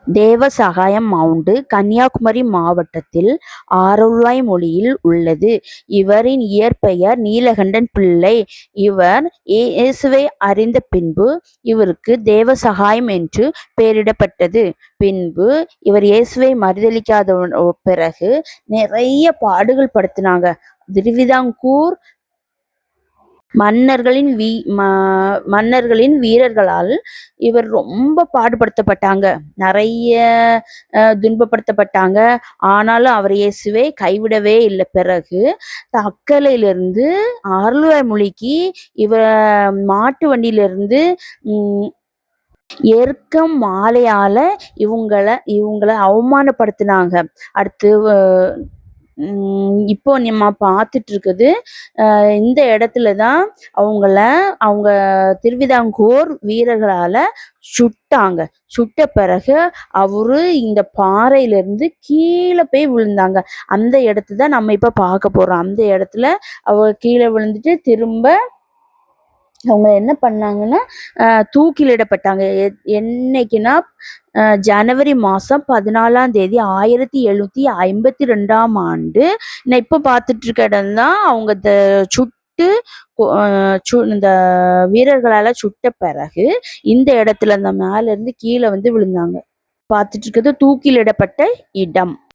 Devasahayam mount Kanyakumari மாவட்டத்தில் ஆரல்வாய்மொழியில் உள்ளது. இவரின் இயற்பெயர் நீலகண்டன் பிள்ளை. இவர் இயேசுவை அறிந்த பின்பு இவருக்கு தேவசகாயம் என்று பெயரிடப்பட்டது. பின்பு இவர் இயேசுவை மறுதலிக்காத பிறகு நிறைய பாடுகள் படுத்தினாங்க. திருவிதாங்கூர் மன்னர்களின் வீரர்களால் இவர் ரொம்ப பாடுபடுத்தப்பட்டாங்க. நிறைய துன்பப்படுத்தப்பட்டாங்க. ஆனாலும் அவர் இயேசுவை கைவிடவே இல்லை. பிறகு தக்கலையிலிருந்து ஆரல்வாய்மொழிக்கு இவர் மாட்டு வண்டியிலிருந்து எருக்கம் மாலையால இவங்கள அவமானப்படுத்தினாங்க. அடுத்து இப்போ நம்ம பார்த்துட்டு இருக்குது இந்த இடத்துலதான் அவங்க திருவிதாங்கூர் வீரர்களால சுட்டாங்க. சுட்ட பிறகு அவரு இந்த பாறையிலிருந்து கீழே போய் விழுந்தாங்க. அந்த இடத்த தான் நம்ம இப்ப பார்க்க போறோம். அந்த இடத்துல அவர் கீழே விழுந்துட்டு திரும்ப அவங்க என்ன பண்ணாங்கன்னா தூக்கிலிடப்பட்டாங்க. என்னைக்குன்னா ஜனவரி மாதம் 14ஆம் தேதி 1752ஆம் ஆண்டு. நான் இப்போ பார்த்துட்டு இருக்க இடம் தான் அவங்க சுட்டு இந்த வீரர்களால் சுட்ட பிறகு இந்த இடத்துல அந்த மேல இருந்து கீழே வந்து விழுந்தாங்க. பார்த்துட்டு இருக்கிறது தூக்கிலிடப்பட்ட இடம்.